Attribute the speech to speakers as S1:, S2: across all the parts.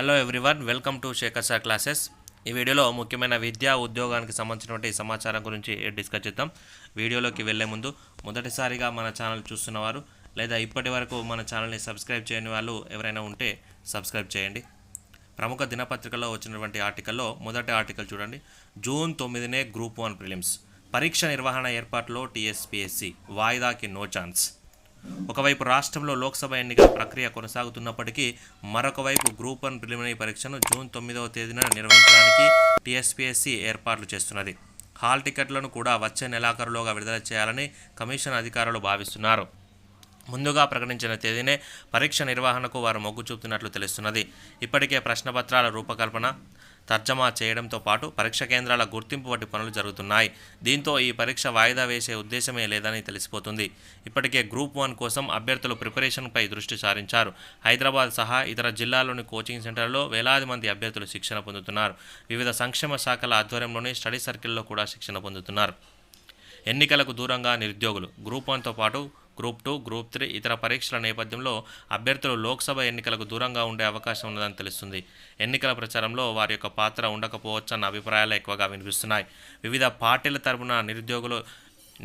S1: Hello everyone, welcome to Shekhar sir classes. ఈ వీడియోలో ముఖ్యమైన విద్యా ఉద్యోగానికి సంబంధించినటువంటి సమాచారం గురించి డిస్కస్ చేద్దాం. వీడియోలోకి వెళ్లే ముందు మొదటిసారిగా మన ఛానల్ చూస్తున్నవారు లేదా ఇప్పటి వరకు మన ఛానల్ని సబ్స్క్రైబ్ చేయని వాళ్ళు ఎవరైనా ఉంటే సబ్స్క్రైబ్ చేయండి. ప్రముఖ దినపత్రికల్లో వచ్చినటువంటి ఆర్టికల్లో మొదటి ఆర్టికల్ చూడండి. జూన్ 9నే గ్రూప్ 1 ప్రిలిమ్స్ పరీక్ష నిర్వహణ ఏర్పాట్లో టీఎస్పీఎస్సీ వాయిదాకి నో ఛాన్స్. ఒకవైపు రాష్ట్రంలో లోక్సభ ఎన్నికల ప్రక్రియ కొనసాగుతున్నప్పటికీ మరొక వైపు గ్రూప్ 1 ప్రిలిమినరీ పరీక్షను జూన్ 9వ తేదీన నిర్వహించడానికి టీఎస్పీఎస్సీ ఏర్పాట్లు చేస్తున్నది. హాల్ టికెట్లను కూడా వచ్చే నెలాఖరులోగా విడుదల చేయాలని కమిషన్ అధికారులు భావిస్తున్నారు. ముందుగా ప్రకటించిన తేదీనే పరీక్ష నిర్వహణకు వారు మొగ్గు చూపుతున్నట్లు తెలుస్తున్నది. ఇప్పటికే ప్రశ్నపత్రాల రూపకల్పన, తర్జమా చేయడంతో పాటు పరీక్ష కేంద్రాల గుర్తింపు వంటి పనులు జరుగుతున్నాయి. దీంతో ఈ పరీక్ష వాయిదా వేసే ఉద్దేశమే లేదని తెలిసిపోతుంది. ఇప్పటికే గ్రూప్ 1 కోసం అభ్యర్థులు ప్రిపరేషన్పై దృష్టి సారించారు. హైదరాబాద్ సహా ఇతర జిల్లాల్లోని కోచింగ్ సెంటర్లో వేలాది మంది అభ్యర్థులు శిక్షణ పొందుతున్నారు. వివిధ సంక్షేమ శాఖల ఆధ్వర్యంలోని స్టడీ సర్కిల్లో కూడా శిక్షణ పొందుతున్నారు. ఎన్నికలకు దూరంగా నిరుద్యోగులు గ్రూప్ 1తో పాటు గ్రూప్ 2, గ్రూప్ 3 ఇతర పరీక్షల నేపథ్యంలో అభ్యర్థులు లోక్సభ ఎన్నికలకు దూరంగా ఉండే అవకాశం ఉన్నదని తెలుస్తుంది. ఎన్నికల ప్రచారంలో వారి యొక్క పాత్ర ఉండకపోవచ్చన్న అభిప్రాయాలు ఎక్కువగా వినిపిస్తున్నాయి. వివిధ పార్టీల తరపున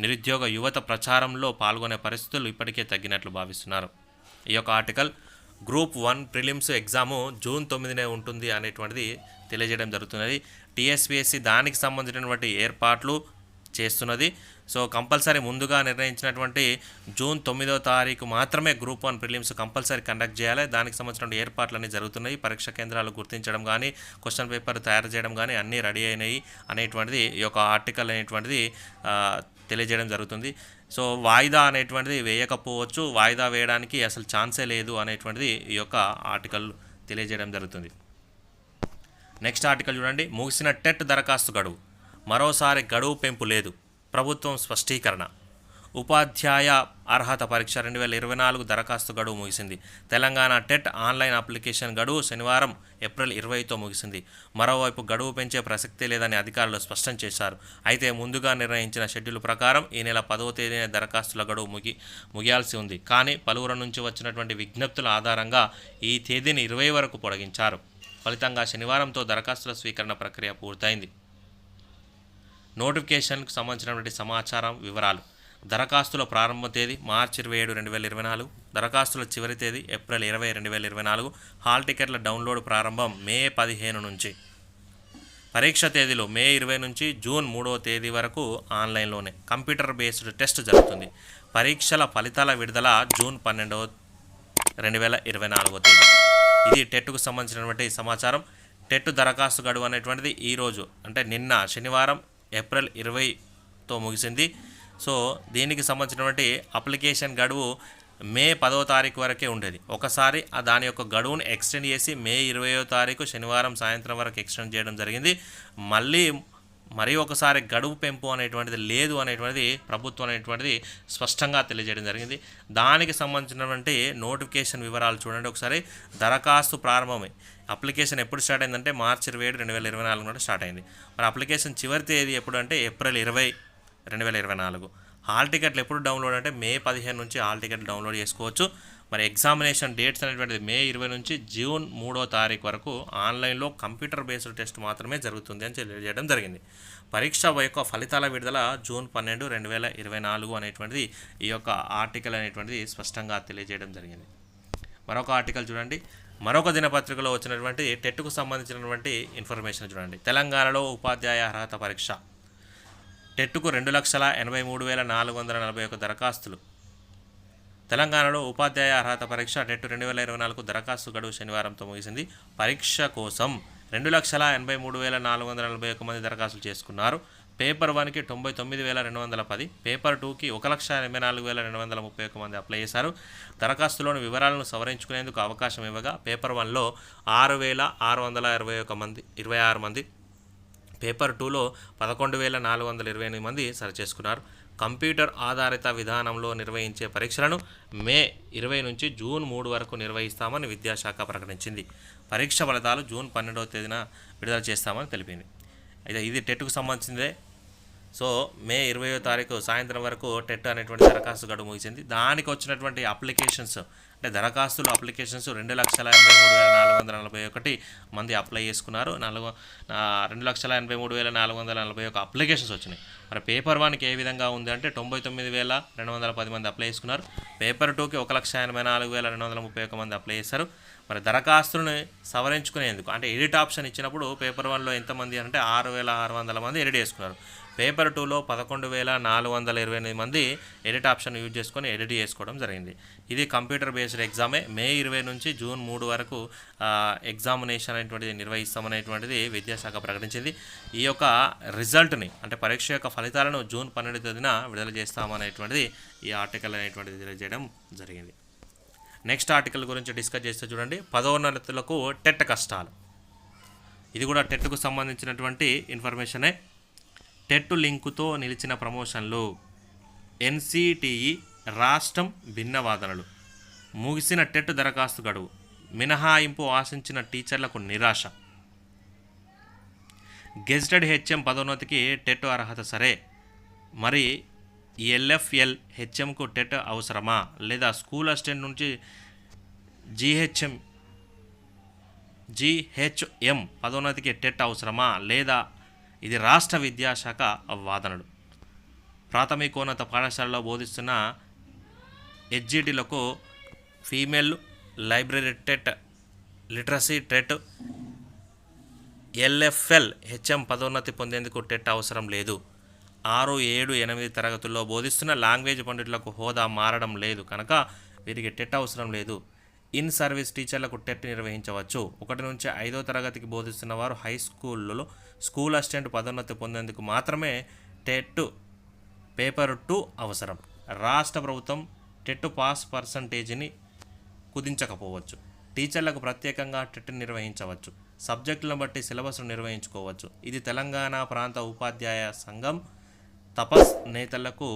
S1: నిరుద్యోగ యువత ప్రచారంలో పాల్గొనే పరిస్థితులు ఇప్పటికే తగ్గినట్లు భావిస్తున్నారు. ఈ యొక్క article group 1 prelims exam June 9నే ఉంటుంది అనేటువంటిది తెలియజేయడం జరుగుతున్నది. టీఎస్పీఎస్సీ దానికి సంబంధించినటువంటి ఏర్పాట్లు చేస్తున్నది. సో కంపల్సరీ ముందుగా నిర్ణయించినటువంటి జూన్ 9వ తారీఖు మాత్రమే గ్రూప్ 1 ప్రిలిమ్స్ కంపల్సరీ కండక్ట్ చేయాలి. దానికి సంబంధించిన ఏర్పాట్లన్నీ జరుగుతున్నాయి. పరీక్ష కేంద్రాలు గుర్తించడం కానీ, క్వశ్చన్ పేపర్ తయారు చేయడం కానీ అన్నీ రెడీ అయినాయి అనేటువంటిది ఈ యొక్క ఆర్టికల్ అనేటువంటిది తెలియజేయడం జరుగుతుంది. సో వాయిదా అనేటువంటిది వేయకపోవచ్చు, వాయిదా వేయడానికి అసలు ఛాన్సే లేదు అనేటువంటిది ఈ యొక్క ఆర్టికల్ తెలియజేయడం జరుగుతుంది. నెక్స్ట్ ఆర్టికల్ చూడండి. ముగిసిన టెట్ దరఖాస్తు గడువు, మరోసారి గడువు పెంపు లేదు, ప్రభుత్వం స్పష్టీకరణ. ఉపాధ్యాయ అర్హత పరీక్ష 2024 దరఖాస్తు గడువు ముగిసింది. తెలంగాణ టెట్ ఆన్లైన్ అప్లికేషన్ గడువు శనివారం ఏప్రిల్ 20తో ముగిసింది. మరోవైపు గడువు పెంచే ప్రసక్తే లేదని అధికారులు స్పష్టం చేశారు. అయితే ముందుగా నిర్ణయించిన షెడ్యూల్ ప్రకారం ఈ నెల 10వ తేదీన దరఖాస్తుల గడువు ముగియాల్సి ఉంది. కానీ పలువురు నుంచి వచ్చినటువంటి విజ్ఞప్తుల ఆధారంగా ఈ తేదీని 20 వరకు పొడిగించారు. ఫలితంగా శనివారంతో దరఖాస్తుల స్వీకరణ ప్రక్రియ పూర్తయింది. నోటిఫికేషన్కు సంబంధించినటువంటి సమాచారం వివరాలు. దరఖాస్తుల ప్రారంభ తేదీ మార్చి 27, 2024. దరఖాస్తుల చివరి తేదీ ఏప్రిల్ 20, 2024. హాల్ టికెట్ల డౌన్లోడ్ ప్రారంభం మే 15 నుంచి. పరీక్ష తేదీలు మే 20 నుంచి జూన్ 3వ తేదీ వరకు ఆన్లైన్లోనే. కంప్యూటర్ బేస్డ్ టెస్ట్ జరుగుతుంది. పరీక్షల ఫలితాల విడుదల జూన్ 12, 2024 తేదీ. ఇది టెట్కు సంబంధించినటువంటి సమాచారం. టెట్ దరఖాస్తు గడువు అనేటువంటిది ఈరోజు అంటే నిన్న శనివారం ఏప్రిల్ 20తో ముగిసింది. సో దీనికి సంబంధించినటువంటి అప్లికేషన్ గడువు మే 10వ తారీఖు వరకే ఉండేది. ఒకసారి దాని యొక్క గడువును ఎక్స్టెండ్ చేసి మే 20వ తారీఖు శనివారం సాయంత్రం వరకు ఎక్స్టెండ్ చేయడం జరిగింది. మరీ ఒకసారి గడువు పెంపు అనేటువంటిది లేదు అనేటువంటిది ప్రభుత్వం అనేటువంటిది స్పష్టంగా తెలియజేయడం జరిగింది. దానికి సంబంధించినటువంటి నోటిఫికేషన్ వివరాలు చూడండి ఒకసారి. దరఖాస్తు ప్రారంభమై అప్లికేషన్ ఎప్పుడు స్టార్ట్ అయిందంటే మార్చి 27, 2024 నుండి స్టార్ట్ అయింది. మరి అప్లికేషన్ చివరి తేదీ ఎప్పుడు అంటే ఏప్రిల్ 20, 2024. హాల్ టికెట్లు ఎప్పుడు డౌన్లోడ్ అంటే మే 15 నుంచి హాల్ టికెట్లు డౌన్లోడ్ చేసుకోవచ్చు. మరి ఎగ్జామినేషన్ డేట్స్ అనేటువంటిది మే 20 నుంచి జూన్ 3వ తారీఖు వరకు ఆన్లైన్లో కంప్యూటర్ బేస్డ్ టెస్ట్ మాత్రమే జరుగుతుంది అని తెలియజేయడం జరిగింది. పరీక్ష యొక్క ఫలితాల విడుదల జూన్ 12, 2024 అనేటువంటిది ఈ యొక్క ఆర్టికల్ అనేటువంటిది స్పష్టంగా తెలియజేయడం జరిగింది. మరొక ఆర్టికల్ చూడండి. మరొక దినపత్రికలో వచ్చినటువంటి టెట్కు సంబంధించినటువంటి ఇన్ఫర్మేషన్ చూడండి. తెలంగాణలో ఉపాధ్యాయ అర్హత పరీక్ష టెట్కు 2,83,441 దరఖాస్తులు. తెలంగాణలో ఉపాధ్యాయ అర్హత పరీక్ష టెట్ 2024 దరఖాస్తు గడువు శనివారంతో ముగిసింది. పరీక్ష కోసం 2,83,441 మంది దరఖాస్తులు చేసుకున్నారు. పేపర్ 1కి 99,210, పేపర్ 2కి 1,84,231 మంది అప్లై చేశారు. దరఖాస్తులోని వివరాలను సవరించుకునేందుకు అవకాశం ఇవ్వగా పేపర్ 1లో 6,626 మంది, పేపర్ 2లో 11,428 మంది సరిచేసుకున్నారు. కంప్యూటర్ ఆధారిత విధానంలో నిర్వహించే పరీక్షలను మే 20 నుంచి జూన్ 3 వరకు నిర్వహిస్తామని విద్యాశాఖ ప్రకటించింది. పరీక్ష ఫలితాలు జూన్ 12వ తేదీన విడుదల చేస్తామని తెలిపింది. అయితే ఇది టెట్కు సంబంధించిందే. సో మే 20వ తారీఖు సాయంత్రం వరకు టెట్ అనేటువంటి దరఖాస్తు గడువు ముగిసింది. దానికి వచ్చినటువంటి అప్లికేషన్స్ అంటే దరఖాస్తులు అప్లికేషన్స్ 2,83,441 మంది అప్లై చేసుకున్నారు. 2,83,441 అప్లికేషన్స్ వచ్చినాయి. మరి పేపర్ 1కి ఏ విధంగా ఉంది అంటే 99,210 మంది అప్లై చేసుకున్నారు. పేపర్ 2కి 1,84,231 మంది అప్లై చేశారు. మరి దరఖాస్తులను సవరించుకునేందుకు అంటే ఎడిట్ ఆప్షన్ ఇచ్చినప్పుడు పేపర్ 1లో ఎంతమంది అంటే 6,600 మంది ఎడిట్ చేసుకున్నారు. పేపర్ 2లో 11,428 మంది ఎడిట్ ఆప్షన్ యూజ్ చేసుకొని ఎడిట్ చేసుకోవడం జరిగింది. ఇది కంప్యూటర్ బేస్డ్ ఎగ్జామే. మే 20 నుంచి జూన్ 3 వరకు ఎగ్జామినేషన్ అనేటువంటిది నిర్వహిస్తామనేటువంటిది విద్యాశాఖ ప్రకటించింది. ఈ యొక్క రిజల్ట్ని అంటే పరీక్ష యొక్క ఫలితాలను జూన్ 12వ తేదీన విడుదల చేస్తామనేటువంటిది ఈ ఆర్టికల్ అనేటువంటిది తెలియజేయడం జరిగింది. నెక్స్ట్ ఆర్టికల్ గురించి డిస్కస్ చేస్తే చూడండి, పదోన్నతులకు టెట్ కష్టాలు. ఇది కూడా టెట్కు సంబంధించినటువంటి ఇన్ఫర్మేషనే. టెట్ లింకుతో నిలిచిన ప్రమోషన్లు, ఎన్సిటిఈ రాష్ట్రం భిన్న వాదనలు, ముగిసిన టెట్ దరఖాస్తు గడువు, మినహాయింపు ఆశించిన టీచర్లకు నిరాశ, గెజిటెడ్ హెచ్ఎం పదోన్నతికి టెట్ అర్హత సరే, మరి ఎల్ఎఫ్ఎల్ హెచ్ఎంకు టెట్ అవసరమా, లేదా స్కూల్ అసిస్టెంట్ నుంచి జిహెచ్ఎం పదోన్నతికి టెట్ అవసరమా, లేదా ఇది రాష్ట్ర విద్యాశాఖ వాదనలు. ప్రాథమికోన్నత పాఠశాలలో బోధిస్తున్న హెచ్జిటీలకు female library TET, literacy TET, LFL HM పదోన్నతి పొందేందుకు టెట్ అవసరం లేదు. 6, 7, 8 తరగతుల్లో బోధిస్తున్న లాంగ్వేజ్ పండితులకు హోదా మారడం లేదు కనుక వీరికి టెట్ అవసరం లేదు. ఇన్ సర్వీస్ టీచర్లకు టెట్ నిర్వహించవచ్చు. 1 నుంచి 5వ తరగతికి బోధిస్తున్న వారు హై స్కూళ్ళలో స్కూల్ అసిస్టెంట్ పదోన్నతి పొందేందుకు మాత్రమే టెట్ పేపర్ 2 అవసరం. రాష్ట్ర ప్రభుత్వం టెట్ పాస్ పర్సంటేజీని కుదించకపోవచ్చు. టీచర్లకు ప్రత్యేకంగా టెట్ నిర్వహించవచ్చు. సబ్జెక్టులను బట్టి సిలబస్ను నిర్వహించుకోవచ్చు. ఇది తెలంగాణ ప్రాంత ఉపాధ్యాయ సంఘం తపస్ నేతలకు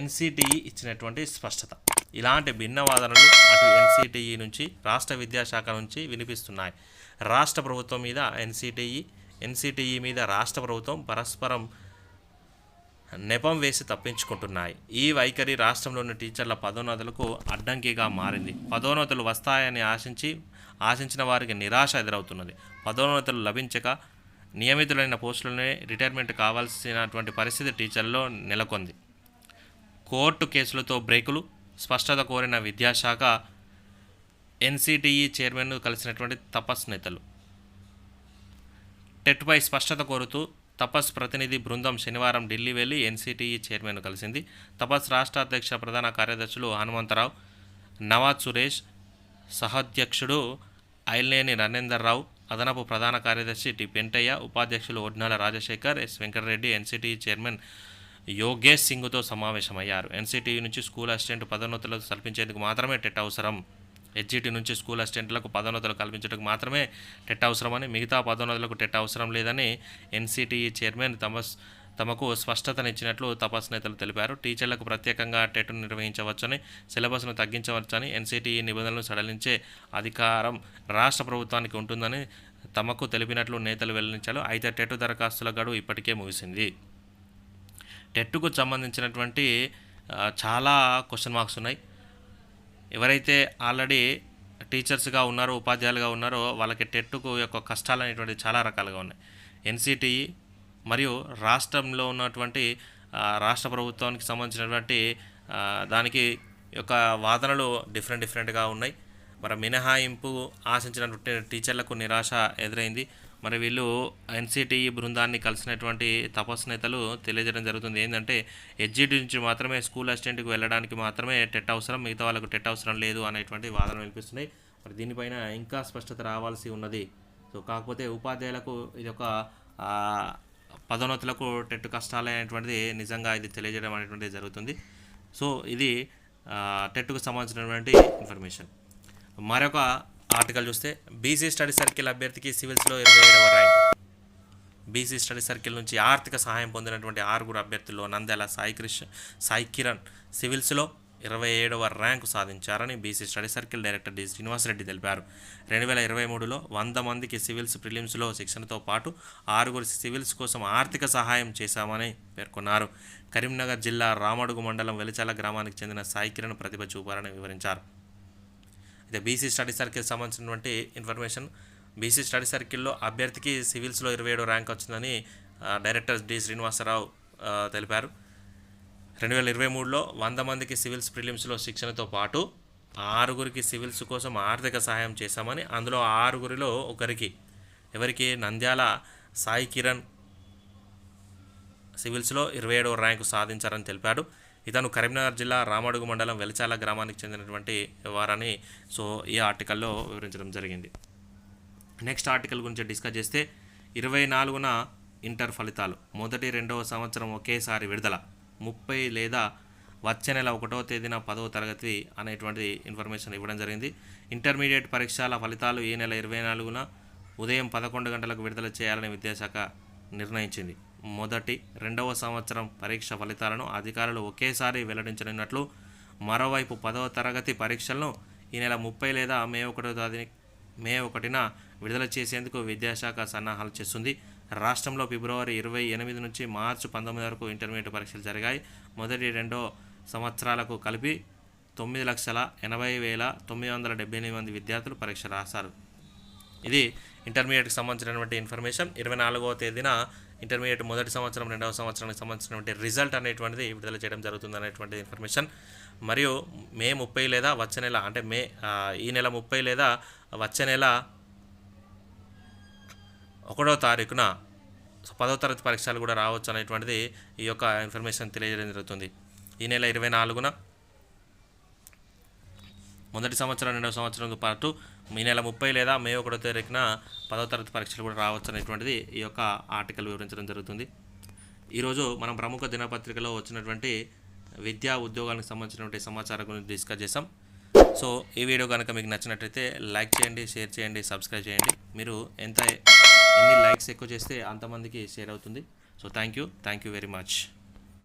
S1: ఎన్సిటిఈ ఇచ్చినటువంటి స్పష్టత. ఇలాంటి భిన్న వాదనలు అటు ఎన్సిటిఈ నుంచి రాష్ట్ర విద్యాశాఖ నుంచి వినిపిస్తున్నాయి. రాష్ట్ర ప్రభుత్వం మీద ఎన్సిటిఈ మీద రాష్ట్ర ప్రభుత్వం పరస్పరం నెపం వేసి తప్పించుకుంటున్నాయి. ఈ వైఖరి రాష్ట్రంలోని టీచర్ల పదోన్నతులకు అడ్డంకిగా మారింది. పదోన్నతులు వస్తాయని ఆశించిన వారికి నిరాశ ఎదురవుతున్నది. పదోన్నతులు లభించక నియమితులైన పోస్టులనే రిటైర్మెంట్ కావాల్సినటువంటి పరిస్థితి టీచర్లలో నెలకొంది. కోర్టు కేసులతో బ్రేకులు, స్పష్టత కోరిన విద్యాశాఖ ఎన్సిటిఈ చైర్మన్ను కలిసినటువంటి తపస్ నేతలు. టెట్పై స్పష్టత కోరుతూ తపస్ ప్రతినిధి బృందం శనివారం ఢిల్లీ వెళ్లి ఎన్సిటిఈ చైర్మన్ను కలిసింది. తపస్ రాష్ట్ర అధ్యక్ష ప్రధాన కార్యదర్శులు హనుమంతరావు, నవాజ్ సురేష్, సహాధ్యక్షుడు ఐల్నేని నరేందర్ రావు, అదనపు ప్రధాన కార్యదర్శి టి పెంటయ్య, ఉపాధ్యక్షులు Odnala Rajasekhar, S Venkatareddy, NCTE chairman Yogesh సింగ్తో సమావేశమయ్యారు. ఎన్సిటిఈ నుంచి స్కూల్ అసిస్టెంట్ పదోన్నతులు కల్పించేందుకు మాత్రమే టెట్ అవసరం. హెచ్జిటి నుంచి స్కూల్ అసిస్టెంట్లకు పదోన్నతులు కల్పించడానికి మాత్రమే టెట్ అవసరమని, మిగతా పదోన్నతులకు టెట్ అవసరం లేదని ఎన్సిటిఈ చైర్మన్ తమకు స్పష్టతనిచ్చినట్లు తపస్ నేతలు తెలిపారు. టీచర్లకు ప్రత్యేకంగా టెట్ను నిర్వహించవచ్చని, సిలబస్ను తగ్గించవచ్చని, ఎన్సిటిఈ నిబంధనలు సడలించే అధికారం రాష్ట్ర ప్రభుత్వానికి ఉంటుందని తమకు తెలిపినట్లు నేతలు వెల్లడించారు. అయితే టెట్ దరఖాస్తుల గడువు ఇప్పటికే ముగిసింది. టెట్కు సంబంధించినటువంటి చాలా క్వశ్చన్ మార్క్స్ ఉన్నాయి. ఎవరైతే ఆల్రెడీ టీచర్స్గా ఉన్నారో, ఉపాధ్యాయులుగా ఉన్నారో వాళ్ళకి టెట్కు యొక్క కష్టాలు అనేటువంటి చాలా రకాలుగా ఉన్నాయి. ఎన్సిటిఈ మరియు రాష్ట్రంలో ఉన్నటువంటి రాష్ట్ర ప్రభుత్వానికి సంబంధించినటువంటి దానికి యొక్క వాదనలు డిఫరెంట్గా ఉన్నాయి. మరి మినహాయింపు ఆశించినటువంటి టీచర్లకు నిరాశ ఎదురైంది. మరి వీళ్ళు ఎన్సిటిఈ బృందాన్ని కలిసినటువంటి తపస్ నేతలు తెలియజేయడం జరుగుతుంది. ఏంటంటే హెచ్జిటి నుంచి మాత్రమే స్కూల్ అసిస్టెంట్కి వెళ్ళడానికి మాత్రమే టెట్ అవసరం, మిగతా వాళ్ళకు టెట్ అవసరం లేదు అనేటువంటి వాదన వినిపిస్తున్నాయి. మరి దీనిపైన ఇంకా స్పష్టత రావాల్సి ఉన్నది. సో కాకపోతే ఉపాధ్యాయులకు ఇది ఒక పదోన్నతులకు టెట్ కష్టాలే అనేటువంటిది నిజంగా ఇది తెలియజేయడం అనేటువంటిది జరుగుతుంది. సో ఇది టెట్కు సంబంధించినటువంటి ఇన్ఫర్మేషన్. మరొక ఆర్టికల్ చూస్తే బీసీ స్టడీ సర్కిల్ అభ్యర్థికి సివిల్స్లో 27వ ర్యాంకు. బీసీ స్టడీ సర్కిల్ నుంచి ఆర్థిక సహాయం పొందినటువంటి 6 అభ్యర్థుల్లో నంద్యాల సాయి కిరణ్ సివిల్స్లో 27వ ర్యాంకు సాధించారని BC study circle director D Srinivasareddy తెలిపారు. 2023లో 100 మందికి సివిల్స్ ప్రిలిమ్స్లో శిక్షణతో పాటు 6 సివిల్స్ కోసం ఆర్థిక సహాయం చేశామని పేర్కొన్నారు. కరీంనగర్ జిల్లా రామడుగు మండలం వెలిచాల గ్రామానికి చెందిన సాయి కిరణ్ ప్రతిభ చూపారని వివరించారు. అయితే బీసీ స్టడీ సర్కిల్ సంబంధించినటువంటి ఇన్ఫర్మేషన్, బీసీ స్టడీ సర్కిల్లో అభ్యర్థికి సివిల్స్లో 27 ర్యాంక్ వచ్చిందని డైరెక్టర్ డి శ్రీనివాసరావు తెలిపారు. 2023లో 100 మందికి సివిల్స్ ప్రిలిమ్స్లో శిక్షణతో పాటు 6 సివిల్స్ కోసం ఆర్థిక సహాయం చేశామని, అందులో 6లో ఒకరికి ఎవరికి నంద్యాల సాయి కిరణ్ సివిల్స్లో 27వ ర్యాంకు సాధించారని తెలిపాడు. ఇతను కరీంనగర్ జిల్లా రామడుగు మండలం వెలిచాల గ్రామానికి చెందినటువంటి వారని ఈ ఆర్టికల్లో వివరించడం జరిగింది. నెక్స్ట్ ఆర్టికల్ గురించి డిస్కస్ చేస్తే 24న ఇంటర్ ఫలితాలు మొదటి 2వ సంవత్సరం ఒకేసారి విడుదల 30 లేదా వచ్చే నెల 1వ తేదీన 10వ తరగతి అనేటువంటి ఇన్ఫర్మేషన్ ఇవ్వడం జరిగింది. ఇంటర్మీడియట్ పరీక్షల ఫలితాలు ఈ నెల 24న ఉదయం 11 గంటలకు విడుదల చేయాలని విద్యాశాఖ నిర్ణయించింది. మొదటి 2వ సంవత్సరం పరీక్ష ఫలితాలను అధికారులు ఒకేసారి వెల్లడించనున్నట్లు, మరోవైపు 10వ తరగతి పరీక్షలను ఈ నెల 30 లేదా మే 1న విడుదల చేసేందుకు విద్యాశాఖ సన్నాహాలు చేస్తుంది. రాష్ట్రంలో ఫిబ్రవరి 28 నుంచి మార్చి 19 వరకు ఇంటర్మీడియట్ పరీక్షలు జరిగాయి. మొదటి 2వ సంవత్సరాలకు కలిపి 9,80,978 మంది విద్యార్థులు పరీక్ష రాశారు. ఇది ఇంటర్మీడియట్కి సంబంధించినటువంటి ఇన్ఫర్మేషన్. 24వ తేదీన ఇంటర్మీడియట్ మొదటి సంవత్సరం 2వ సంవత్సరానికి సంబంధించినటువంటి రిజల్ట్ అనేటువంటిది విడుదల చేయడం జరుగుతుంది అనేటువంటి ఇన్ఫర్మేషన్. మరియు మే 30 లేదా వచ్చే నెల అంటే ఈ నెల 30 లేదా వచ్చే నెల 1వ తారీఖున 10వ తరగతి పరీక్షలు కూడా రావచ్చు అనేటువంటిది ఈ యొక్క ఇన్ఫర్మేషన్ తెలియజేయడం జరుగుతుంది. ఈ నెల 24న మొదటి సంవత్సరం 2వ సంవత్సరంతో పాటు ఈ నెల 30 లేదా మే 1వ తారీఖున 10వ తరగతి పరీక్షలు కూడా రావచ్చు అనేటువంటిది ఈ యొక్క ఆర్టికల్ వివరించడం జరుగుతుంది. ఈరోజు మనం ప్రముఖ దినపత్రికలో వచ్చినటువంటి విద్యా ఉద్యోగానికి సంబంధించినటువంటి సమాచారం గురించి డిస్కస్ చేసాం. ఈ వీడియో కనుక మీకు నచ్చినట్లయితే లైక్ చేయండి, షేర్ చేయండి, సబ్స్క్రైబ్ చేయండి. మీరు ఎన్ని లైక్స్ ఎక్కువ చేస్తే అంతమందికి షేర్ అవుతుంది. Thank you very much.